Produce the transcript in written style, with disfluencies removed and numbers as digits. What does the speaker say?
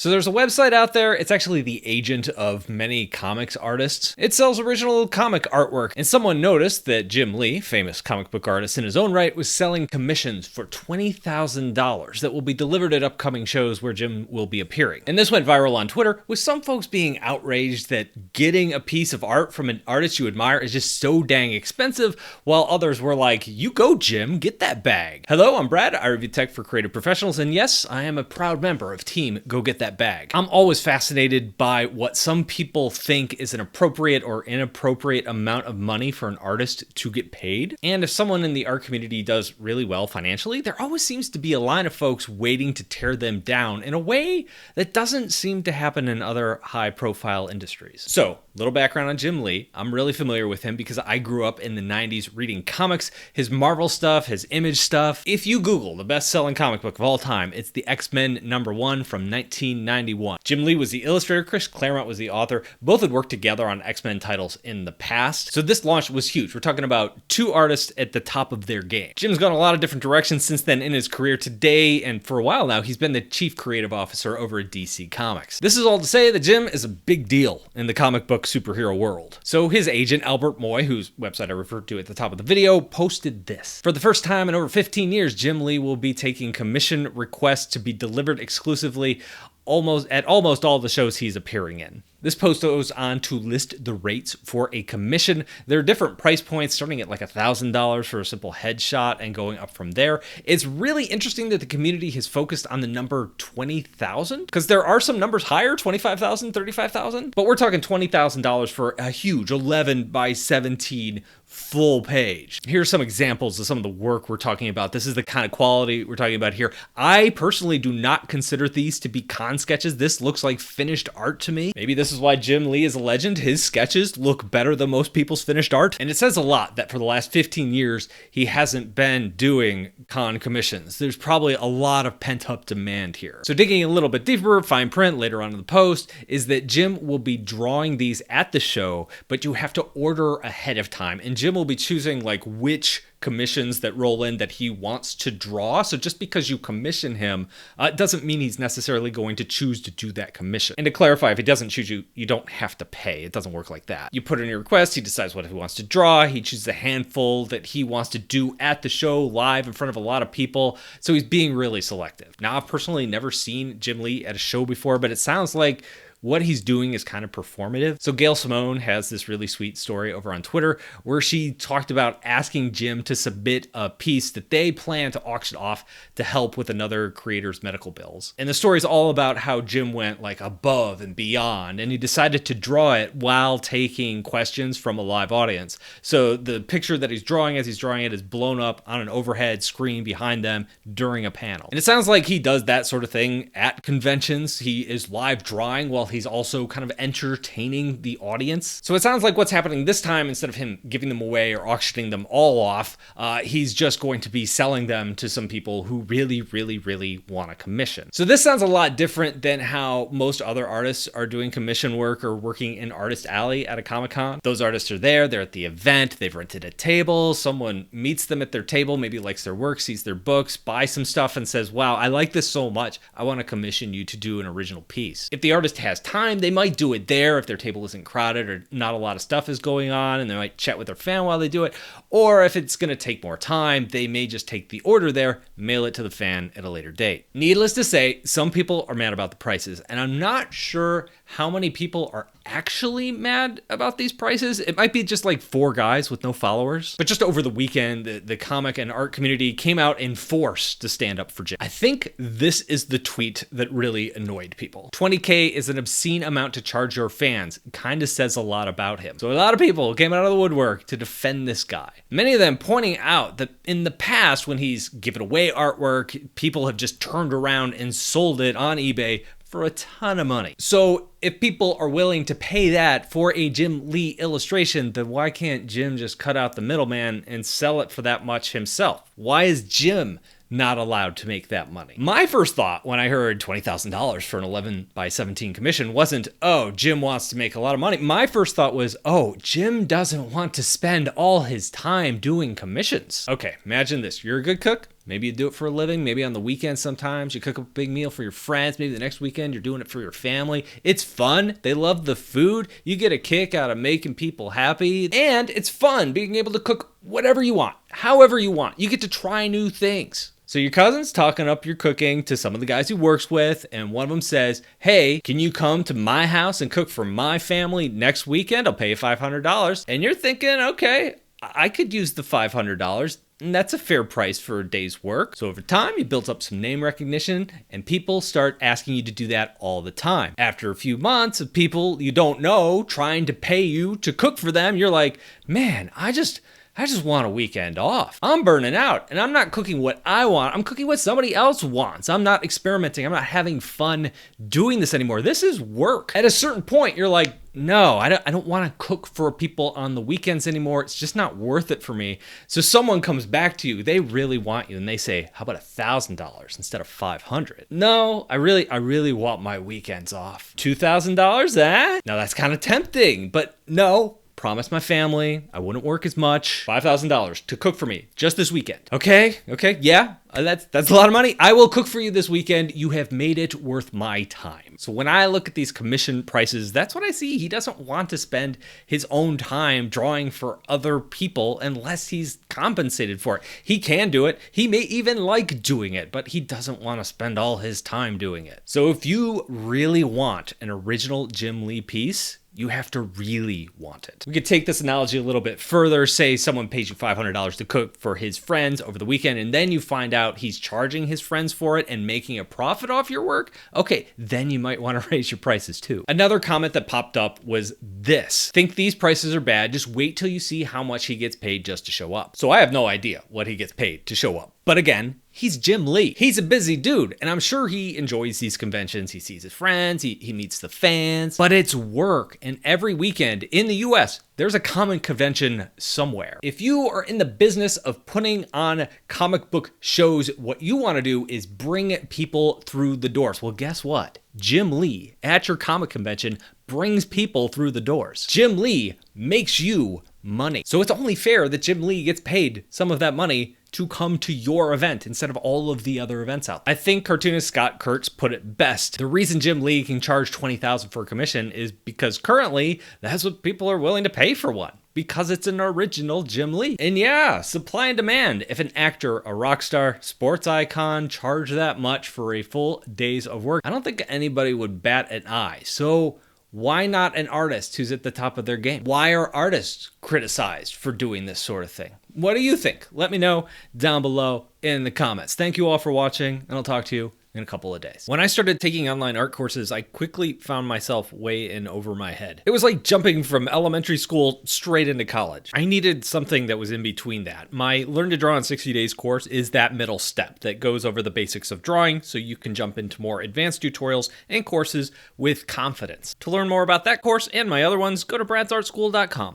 So there's a website out there. It's actually the agent of many comics artists. It sells original comic artwork. And someone noticed that Jim Lee, famous comic book artist in his own right, was selling commissions for $20,000 that will be delivered at upcoming shows where Jim will be appearing. And this went viral on Twitter, with some folks being outraged that getting a piece of art from an artist you admire is just so dang expensive, while others were like, you go Jim, get that bag. Hello, I'm Brad. I review tech for creative professionals, and yes, I am a proud member of Team Go Get That Bag. I'm always fascinated by what some people think is an appropriate or inappropriate amount of money for an artist to get paid. And if someone in the art community does really well financially, there always seems to be a line of folks waiting to tear them down in a way that doesn't seem to happen in other high-profile industries. So, little background on Jim Lee. I'm really familiar with him because I grew up in the 90s reading comics, his Marvel stuff, his Image stuff. If you Google the best-selling comic book of all time, it's the X-Men #1 from 1991. Jim Lee was the illustrator, Chris Claremont was the author. Both had worked together on X-Men titles in the past. So this launch was huge. We're talking about two artists at the top of their game. Jim's gone a lot of different directions since then in his career. Today, and for a while now, he's been the chief creative officer over at DC Comics. This is all to say that Jim is a big deal in the comic book superhero world. So his agent, Albert Moy, whose website I referred to at the top of the video, posted this. For the first time in over 15 years, Jim Lee will be taking commission requests to be delivered exclusively almost all the shows he's appearing in. This post goes on to list the rates for a commission. There are different price points, starting at like $1,000 for a simple headshot and going up from there. It's really interesting that the community has focused on the number 20,000, because there are some numbers higher, 25,000, 35,000, but we're talking $20,000 for a huge 11 by 17 full page. Here's some examples of some of the work we're talking about. This is the kind of quality we're talking about here. I personally do not consider these to be con sketches. This looks like finished art to me. Maybe this is why Jim Lee is a legend. His sketches look better than most people's finished art. And it says a lot that for the last 15 years, he hasn't been doing con commissions. There's probably a lot of pent-up demand here. So digging a little bit deeper, fine print later on in the post, is that Jim will be drawing these at the show, but you have to order ahead of time. And Jim will be choosing like which commissions that roll in that he wants to draw. So just because you commission him doesn't mean he's necessarily going to choose to do that commission. And to clarify, if he doesn't choose you, you don't have to pay. It doesn't work like that. You put in your request, he decides what he wants to draw. He chooses a handful that he wants to do at the show live in front of a lot of people. So he's being really selective. Now, I've personally never seen Jim Lee at a show before, but it sounds like what he's doing is kind of performative. So Gail Simone has this really sweet story over on Twitter where she talked about asking Jim to submit a piece that they plan to auction off to help with another creator's medical bills. And the story is all about how Jim went like above and beyond, and he decided to draw it while taking questions from a live audience. So the picture that he's drawing as he's drawing it is blown up on an overhead screen behind them during a panel. And it sounds like he does that sort of thing at conventions. He is live drawing while he's also kind of entertaining the audience. So it sounds like what's happening this time, instead of him giving them away or auctioning them all off, he's just going to be selling them to some people who really want a commission. So this sounds a lot different than how most other artists are doing commission work or working in Artist Alley at a Comic-Con. Those artists are there, they're at the event, they've rented a table, someone meets them at their table, maybe likes their work, sees their books, buys some stuff and says, wow, I like this so much, I want to commission you to do an original piece. If the artist has time, they might do it there if their table isn't crowded or not a lot of stuff is going on, and they might chat with their fan while they do it. Or if it's going to take more time, they may just take the order there, mail it to the fan at a later date. Needless to say, some people are mad about the prices, and I'm not sure how many people are actually mad about these prices. It might be just like 4 guys with no followers. But just over the weekend, the comic and art community came out in force to stand up for Jim. I think this is the tweet that really annoyed people. $20K is an obscene amount to charge your fans. Kind of says a lot about him. So a lot of people came out of the woodwork to defend this guy. Many of them pointing out that in the past, when he's given away artwork, people have just turned around and sold it on eBay for a ton of money. So if people are willing to pay that for a Jim Lee illustration, then why can't Jim just cut out the middleman and sell it for that much himself? Why is Jim not allowed to make that money? My first thought when I heard $20,000 for an 11 by 17 commission wasn't, oh, Jim wants to make a lot of money. My first thought was, oh, Jim doesn't want to spend all his time doing commissions. Okay, imagine this. You're a good cook. Maybe you do it for a living. Maybe on the weekend sometimes you cook a big meal for your friends. Maybe the next weekend you're doing it for your family. It's fun. They love the food. You get a kick out of making people happy. And it's fun being able to cook whatever you want, however you want. You get to try new things. So your cousin's talking up your cooking to some of the guys he works with, and one of them says, hey, can you come to my house and cook for my family next weekend? I'll pay you $500. And you're thinking, okay, I could use the $500. And that's a fair price for a day's work. So over time, you built up some name recognition and people start asking you to do that all the time. After a few months of people you don't know trying to pay you to cook for them, you're like, man, I just want a weekend off. I'm burning out and I'm not cooking what I want. I'm cooking what somebody else wants. I'm not experimenting. I'm not having fun doing this anymore. This is work. At a certain point, you're like, no, I don't want to cook for people on the weekends anymore. It's just not worth it for me. So someone comes back to you, they really want you, and they say, how about $1,000 instead of $500? No, I really want my weekends off. $2,000, eh? Now that's kind of tempting, but no. Promise my family I wouldn't work as much. $5,000 to cook for me just this weekend. Okay, yeah, that's a lot of money. I will cook for you this weekend. You have made it worth my time. So when I look at these commission prices, that's what I see. He doesn't want to spend his own time drawing for other people unless he's compensated for it. He can do it. He may even like doing it, but he doesn't want to spend all his time doing it. So if you really want an original Jim Lee piece, you have to really want it. We could take this analogy a little bit further. Say someone pays you $500 to cook for his friends over the weekend, and then you find out he's charging his friends for it and making a profit off your work. Okay, then you might want to raise your prices too. Another comment that popped up was this: think these prices are bad, just wait till you see how much he gets paid just to show up. So I have no idea what he gets paid to show up. But again, he's Jim Lee. He's a busy dude, and I'm sure he enjoys these conventions. He sees his friends, he meets the fans, but it's work. And every weekend in the US, there's a comic convention somewhere. If you are in the business of putting on comic book shows, what you want to do is bring people through the doors. Well, guess what? Jim Lee at your comic convention brings people through the doors. Jim Lee makes you money. So it's only fair that Jim Lee gets paid some of that money to come to your event instead of all of the other events out there. I think cartoonist Scott Kurtz put it best. The reason Jim Lee can charge $20,000 for a commission is because currently that's what people are willing to pay for one, because it's an original Jim Lee. And yeah, supply and demand. If an actor, a rock star, sports icon charge that much for a full days of work, I don't think anybody would bat an eye. So why not an artist who's at the top of their game? Why are artists criticized for doing this sort of thing? What do you think? Let me know down below in the comments. Thank you all for watching, and I'll talk to you in a couple of days. When I started taking online art courses, I quickly found myself way in over my head. It was like jumping from elementary school straight into college. I needed something that was in between that. My Learn to Draw in 60 Days course is that middle step that goes over the basics of drawing so you can jump into more advanced tutorials and courses with confidence. To learn more about that course and my other ones, go to bradsartschool.com.